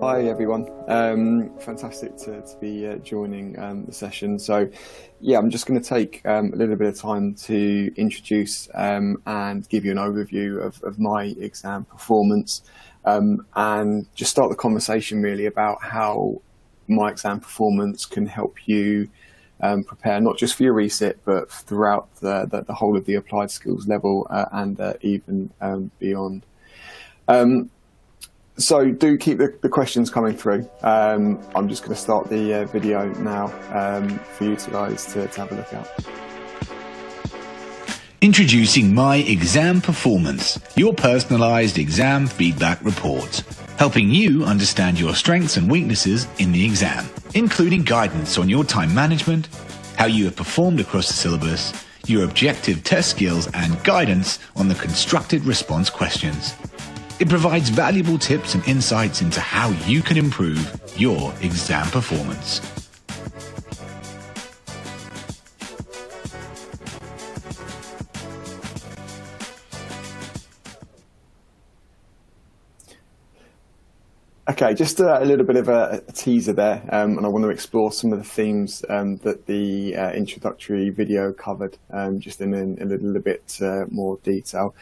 Hi everyone, fantastic to be joining the session. So yeah, I'm just going to take a little bit of time to introduce and give you an overview of my exam performance and just start the conversation really about how my exam performance can help you prepare not just for your resit but throughout the whole of the applied skills level and even beyond. So do keep the questions coming through. I'm just going to start the video now for you guys to have a look at. Introducing My Exam Performance, your personalised exam feedback report, helping you understand your strengths and weaknesses in the exam, including guidance on your time management, how you have performed across the syllabus, your objective test skills and guidance on the constructed response questions. It provides valuable tips and insights into how you can improve your exam performance. Okay, just a little bit of a teaser there, and I want to explore some of the themes that the introductory video covered, just in a little bit more detail.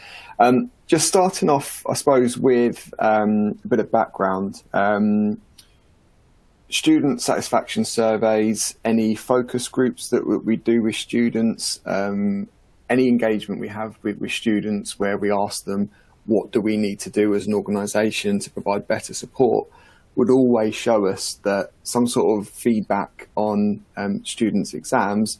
Just starting off, I suppose, with a bit of background. Student satisfaction surveys, any focus groups that we do with students, any engagement we have with students where we ask them, what do we need to do as an organisation to provide better support, would always show us that some sort of feedback on students' exams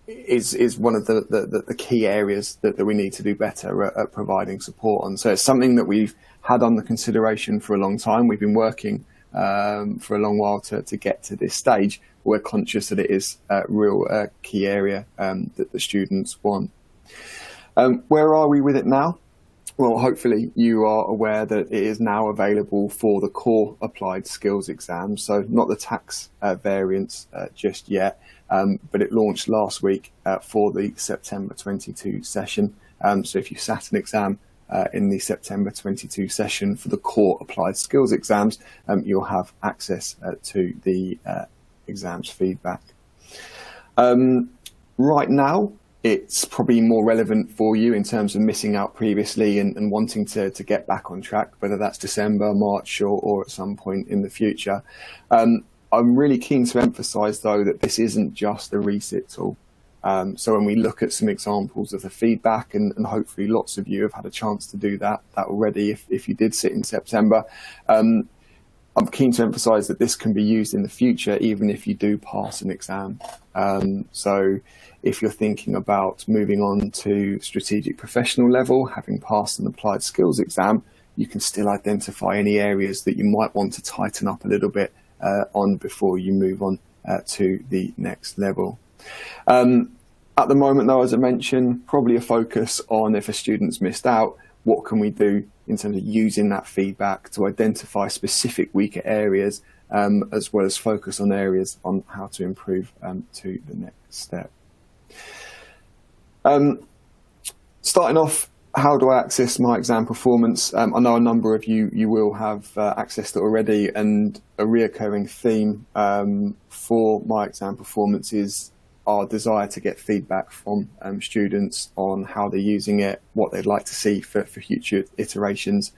is one of the key areas that we need to do better at providing support on. So it's something that we've had under consideration for a long time. We've been working for a long while to get to this stage. We're conscious that it is a real key area that the students want. Where are we with it now? Well, hopefully you are aware that it is now available for the core applied skills exam, so not the tax variants just yet, but it launched last week for the September 22 session. So if you sat an exam in the September 22 session for the core applied skills exams, you'll have access to the exams feedback. Right now, it's probably more relevant for you in terms of missing out previously and wanting to get back on track, whether that's December, March, or at some point in the future. I'm really keen to emphasise, though, that this isn't just a resit tool. So when we look at some examples of the feedback, and hopefully lots of you have had a chance to do that already if you did sit in September, I'm keen to emphasise that this can be used in the future, even if you do pass an exam. So if you're thinking about moving on to strategic professional level, having passed an applied skills exam, you can still identify any areas that you might want to tighten up a little bit on before you move on to the next level. At the moment, though, as I mentioned, probably a focus on if a student's missed out, what can we do in terms of using that feedback to identify specific weaker areas, as well as focus on areas on how to improve to the next step. Starting off, how do I access my exam performance? I know a number of you will have accessed it already, and a reoccurring theme for my exam performance is our desire to get feedback from students on how they're using it, what they'd like to see for future iterations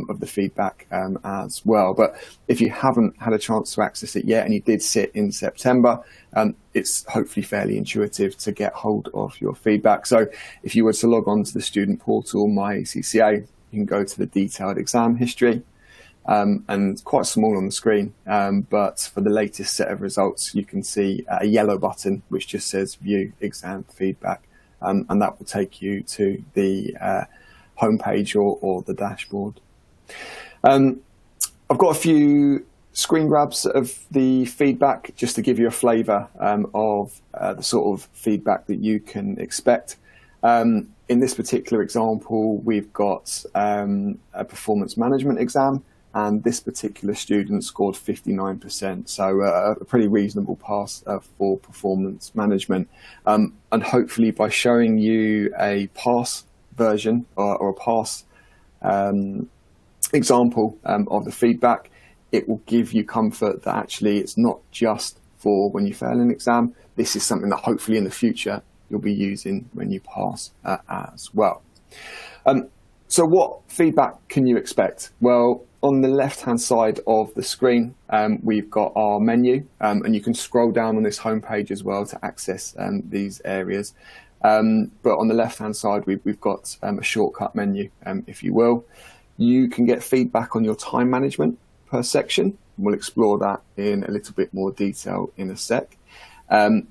of the feedback as well. But if you haven't had a chance to access it yet and you did sit in September, it's hopefully fairly intuitive to get hold of your feedback. So if you were to log on to the student portal, My ACCA, you can go to the detailed exam history, and quite small on the screen, but for the latest set of results you can see a yellow button which just says View Exam Feedback, and that will take you to the homepage or the dashboard. I've got a few screen grabs of the feedback just to give you a flavour of the sort of feedback that you can expect. In this particular example, we've got a performance management exam, and this particular student scored 59%, so a pretty reasonable pass for performance management. And hopefully by showing you a pass version or a pass example of the feedback, it will give you comfort that actually it's not just for when you fail an exam. This is something that hopefully in the future you'll be using when you pass as well. So what feedback can you expect? Well, on the left-hand side of the screen, we've got our menu, and you can scroll down on this homepage as well to access these areas. But on the left-hand side, we've got a shortcut menu, if you will. You can get feedback on your time management per section. We'll explore that in a little bit more detail in a sec.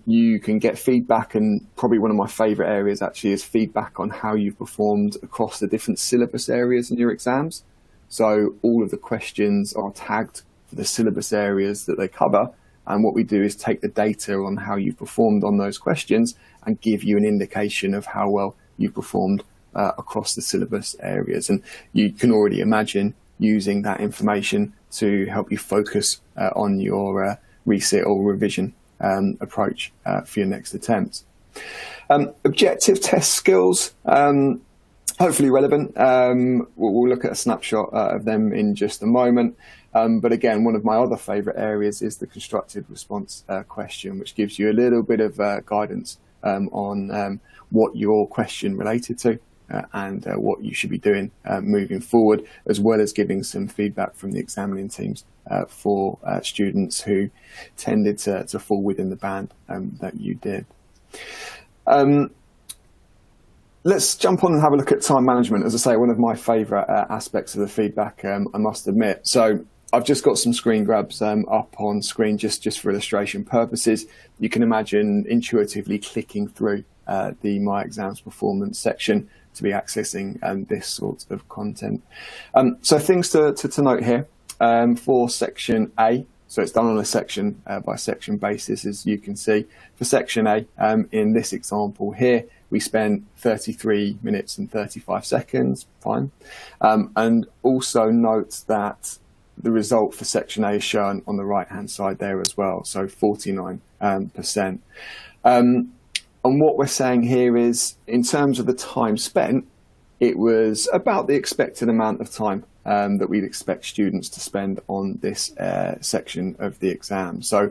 You can get feedback, and probably one of my favourite areas actually is feedback on how you've performed across the different syllabus areas in your exams. So all of the questions are tagged for the syllabus areas that they cover. And what we do is take the data on how you've performed on those questions and give you an indication of how well you've performed across the syllabus areas. And you can already imagine using that information to help you focus on your resit or revision approach for your next attempt. Objective test skills, hopefully relevant. We'll look at a snapshot of them in just a moment. But again, one of my other favourite areas is the constructive response question, which gives you a little bit of guidance on what your question related to and what you should be doing moving forward, as well as giving some feedback from the examining teams for students who tended to fall within the band that you did. Let's jump on and have a look at time management. As I say, one of my favourite aspects of the feedback, I must admit. So I've just got some screen grabs up on screen just for illustration purposes. You can imagine intuitively clicking through the My Exams Performance section to be accessing this sort of content. So things to note here for section A. So it's done on a section by section basis, as you can see. For section A, in this example here, we spent 33 minutes and 35 seconds, fine. And also note that the result for section A is shown on the right-hand side there as well, so 49%. And what we're saying here is, in terms of the time spent, it was about the expected amount of time that we'd expect students to spend on this section of the exam. So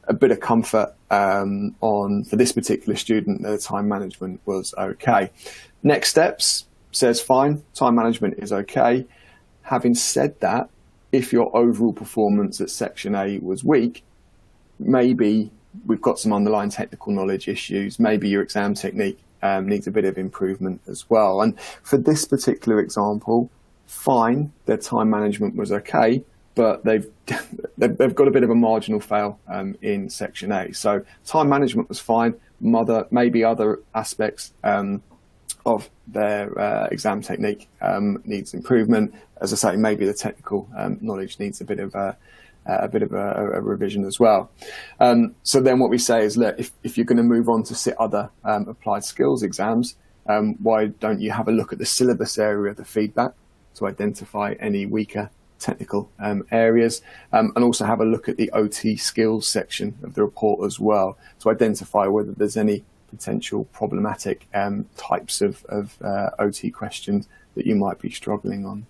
a bit of comfort for this particular student, the time management was okay. Next steps says fine, time management is okay. Having said that, if your overall performance at section A was weak, maybe we've got some underlying technical knowledge issues, maybe your exam technique needs a bit of improvement as well. And for this particular example, fine, their time management was okay, but they've got a bit of a marginal fail in section A. So time management was fine, maybe other aspects of their exam technique needs improvement. As I say, maybe the technical knowledge needs a bit of a revision as well. So then what we say is, look, if you're going to move on to sit other applied skills exams, why don't you have a look at the syllabus area of the feedback to identify any weaker technical areas, and also have a look at the OT skills section of the report as well to identify whether there's any potential problematic types of OT questions that you might be struggling on.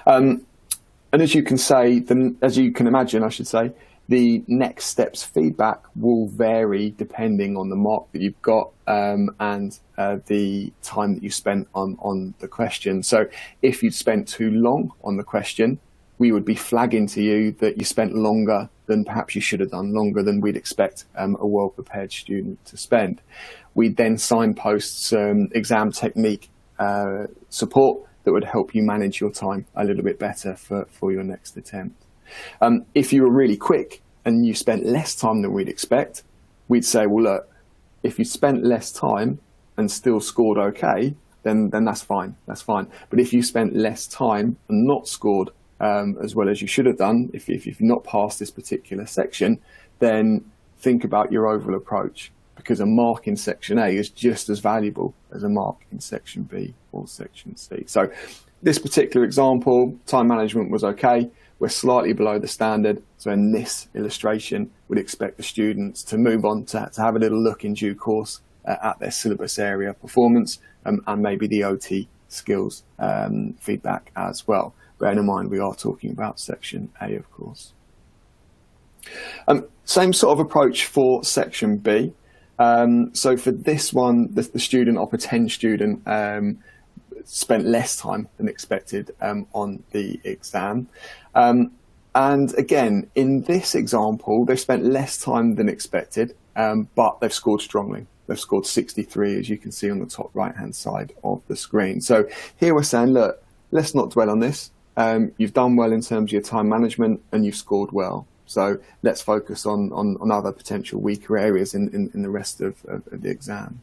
And as you can imagine, I should say, the next steps feedback will vary depending on the mark that you've got and the time that you spent on the question. So if you'd spent too long on the question, we would be flagging to you that you spent longer than perhaps you should have done, longer than we'd expect a well-prepared student to spend. We'd then signpost some exam technique support that would help you manage your time a little bit better for your next attempt. If you were really quick and you spent less time than we'd expect, we'd say, well, look, if you spent less time and still scored okay, then that's fine. That's fine. But if you spent less time and not scored as well as you should have done, if you've not passed this particular section, then think about your overall approach, because a mark in section A is just as valuable as a mark in section B or section C. So this particular example, time management was okay. We're slightly below the standard. So in this illustration, we'd expect the students to move on to have a little look in due course at their syllabus area performance and maybe the OT skills feedback as well. Bearing in mind we are talking about section A, of course. Same sort of approach for section B. So for this one, the student or pretend student spent less time than expected on the exam. And again, in this example, they've spent less time than expected, but they've scored strongly. They've scored 63, as you can see on the top right-hand side of the screen. So here we're saying, look, let's not dwell on this. You've done well in terms of your time management and you've scored well. So let's focus on other potential weaker areas in the rest of the exam.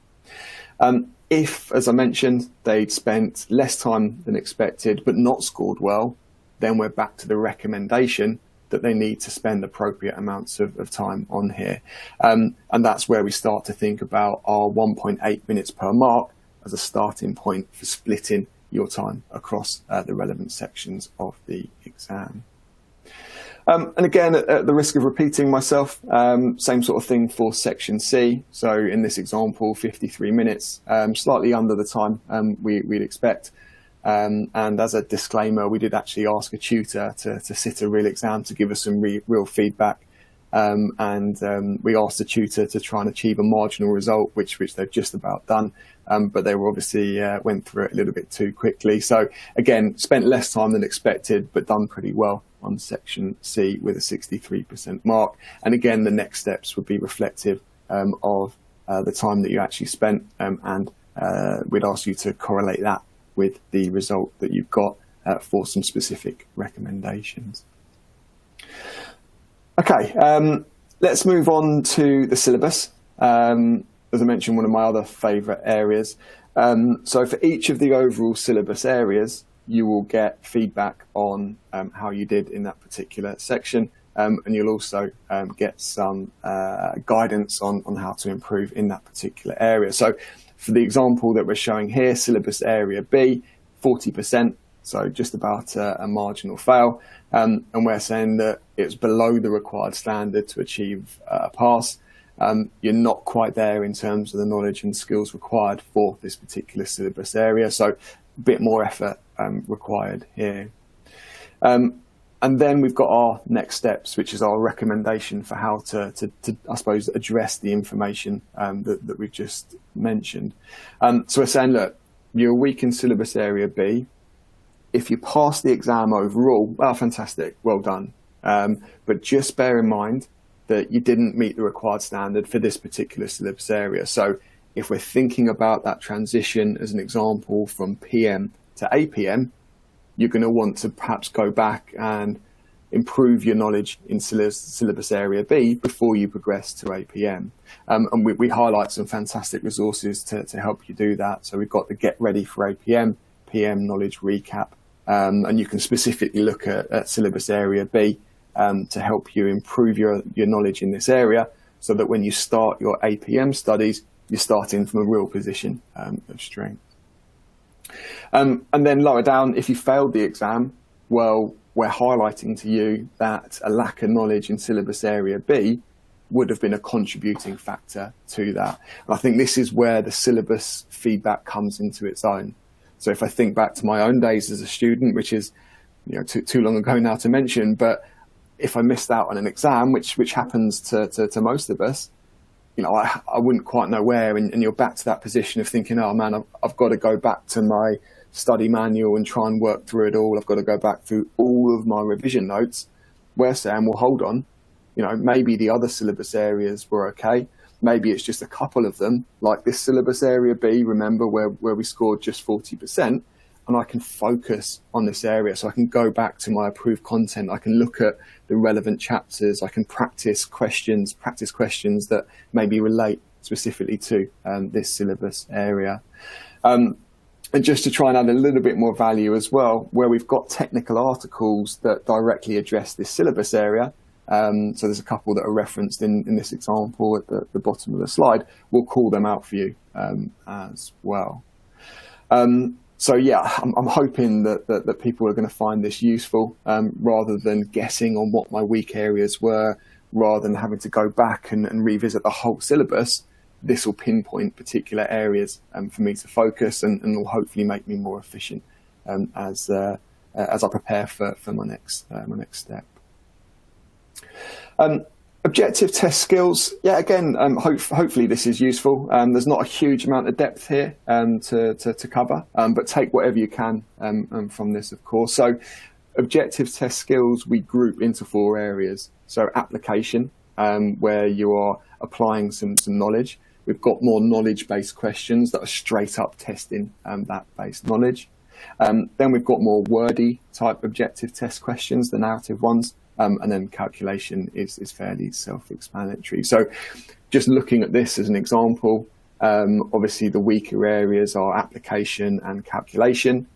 If, as I mentioned, they'd spent less time than expected but not scored well, then we're back to the recommendation that they need to spend appropriate amounts of time on here. And that's where we start to think about our 1.8 minutes per mark as a starting point for splitting your time across the relevant sections of the exam. And again, at the risk of repeating myself, same sort of thing for section C. So in this example, 53 minutes, slightly under the time we'd expect. And as a disclaimer, we did actually ask a tutor to sit a real exam to give us some real feedback. And we asked the tutor to try and achieve a marginal result, which they've just about done. But they were obviously went through it a little bit too quickly. So again, spent less time than expected, but done pretty well on section C with a 63% mark. And again, the next steps would be reflective of the time that you actually spent, and we'd ask you to correlate that with the result that you've got for some specific recommendations. Okay, let's move on to the syllabus. As I mentioned, one of my other favourite areas. So for each of the overall syllabus areas, you will get feedback on how you did in that particular section, and you'll also get some guidance on how to improve in that particular area. So for the example that we're showing here, syllabus area B, 40%, so just about a marginal fail, and we're saying that it's below the required standard to achieve a pass. You're not quite there in terms of the knowledge and skills required for this particular syllabus area, so a bit more effort required here. And then we've got our next steps, which is our recommendation for how to I suppose, address the information that we've just mentioned. So we're saying, look, you're weak in syllabus area B. If you pass the exam overall, well, fantastic, well done. But just bear in mind that you didn't meet the required standard for this particular syllabus area. So if we're thinking about that transition as an example from PM to APM, you're going to want to perhaps go back and improve your knowledge in syllabus area B before you progress to APM. And we highlight some fantastic resources to help you do that. So we've got the Get Ready for APM, PM Knowledge Recap, and you can specifically look at syllabus area B to help you improve your knowledge in this area, so that when you start your APM studies, you're starting from a real position of strength. And then lower down, if you failed the exam, well, we're highlighting to you that a lack of knowledge in syllabus area B would have been a contributing factor to that. And I think this is where the syllabus feedback comes into its own. So if I think back to my own days as a student, which is too long ago now to mention, but if I missed out on an exam, which happens to most of us, I wouldn't quite know where, and you're back to that position of thinking, oh man, I've got to go back to my study manual and try and work through it all. I've got to go back through all of my revision notes. We're saying, well, hold on, maybe the other syllabus areas were okay. Maybe it's just a couple of them, like this syllabus area B, remember, where we scored just 40%, and I can focus on this area. So I can go back to my approved content. I can look at the relevant chapters. I can practice questions that maybe relate specifically to this syllabus area. And just to try and add a little bit more value as well, where we've got technical articles that directly address this syllabus area, so there's a couple that are referenced in this example at the bottom of the slide, we'll call them out for you as well. So yeah, I'm hoping that people are going to find this useful, rather than guessing on what my weak areas were, rather than having to go back and revisit the whole syllabus. this will pinpoint particular areas for me to focus, and will hopefully make me more efficient as I prepare for my next step. Objective test skills. Yeah, again, hopefully this is useful. There's not a huge amount of depth here to cover, but take whatever you can from this, of course. So objective test skills we group into 4 areas. So application, where you are applying some knowledge. We've got more knowledge-based questions that are straight up testing that based knowledge. Then we've got more wordy type objective test questions, the narrative ones. And then calculation is fairly self-explanatory. So just looking at this as an example, obviously the weaker areas are application and calculation.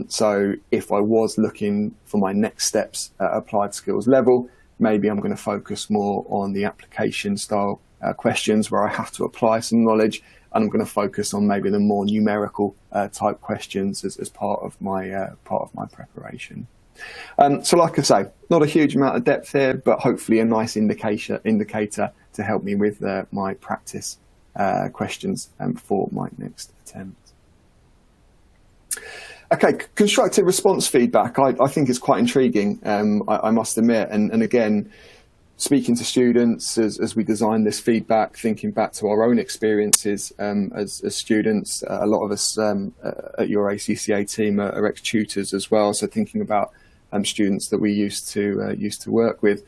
So if I was looking for my next steps at applied skills level, maybe I'm going to focus more on the application style questions where I have to apply some knowledge, and I'm going to focus on maybe the more numerical type questions as part of my preparation. So like I say, not a huge amount of depth here, but hopefully a nice indicator to help me with my practice questions for my next attempt. Okay, constructive response feedback, I think is quite intriguing, I must admit. And again, speaking to students as we design this feedback, thinking back to our own experiences as students, a lot of us at your ACCA team are ex-tutors as well. So thinking about students that we used to work with,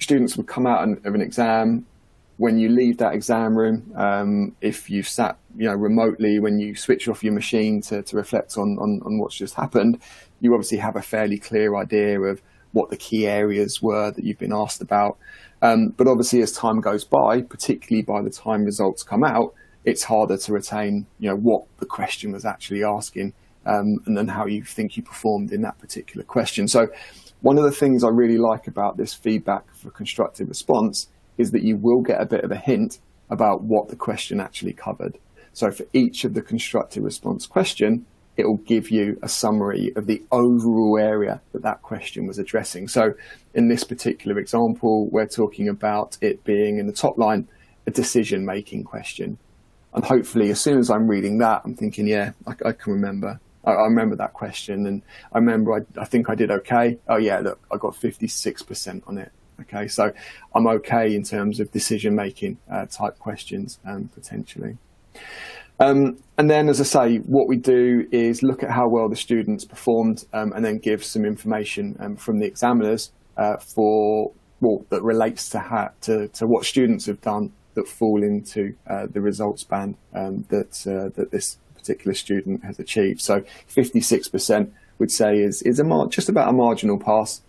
students would come out of an exam. When you leave that exam room, if you've sat remotely, when you switch off your machine to reflect on what's just happened, you obviously have a fairly clear idea of what the key areas were that you've been asked about. But obviously as time goes by, particularly by the time results come out, it's harder to retain what the question was actually asking, and then how you think you performed in that particular question. So one of the things I really like about this feedback for constructive response is that you will get a bit of a hint about what the question actually covered. So for each of the constructive response question, it will give you a summary of the overall area that question was addressing. So in this particular example, we're talking about it being in the top line, a decision-making question. And hopefully as soon as I'm reading that, I'm thinking, yeah, I can remember. I remember that question, and I remember I think I did okay. Oh yeah, look, I got 56% on it. Okay, so I'm okay in terms of decision-making type questions potentially. And then, as I say, what we do is look at how well the students performed, and then give some information from the examiners that relates to what students have done that fall into the results band that this particular student has achieved. So 56% would say is just about a marginal pass.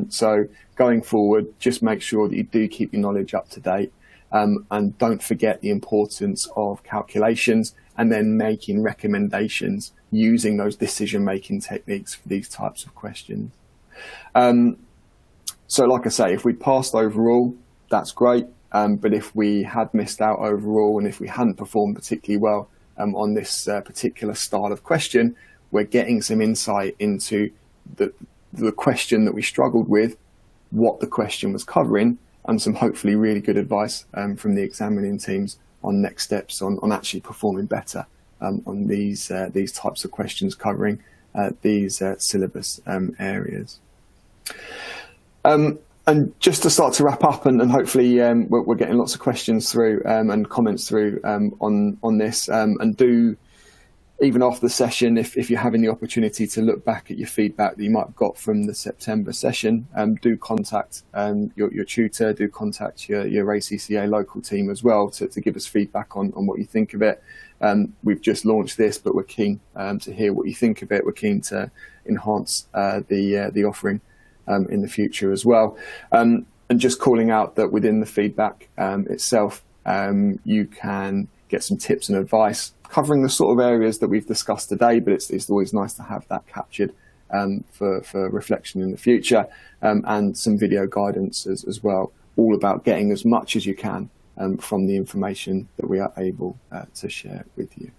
So going forward, just make sure that you do keep your knowledge up to date, and don't forget the importance of calculations and then making recommendations using those decision-making techniques for these types of questions. So like I say, if we passed overall, that's great. But if we had missed out overall, and if we hadn't performed particularly well on this particular style of question, we're getting some insight into the question that we struggled with, what the question was covering, and some hopefully really good advice from the examining teams on next steps on actually performing better on these types of questions covering these syllabus areas. And just to start to wrap up, and hopefully we're getting lots of questions through and comments through on this, and do, even after the session, if you're having the opportunity to look back at your feedback that you might have got from the September session, do contact your tutor, do contact your ACCA local team as well to give us feedback on what you think of it. We've just launched this, but we're keen to hear what you think of it. We're keen to enhance the offering in the future as well. And just calling out that within the feedback itself, you can get some tips and advice covering the sort of areas that we've discussed today, but it's always nice to have that captured for reflection in the future, and some video guidance as well, all about getting as much as you can from the information that we are able to share with you.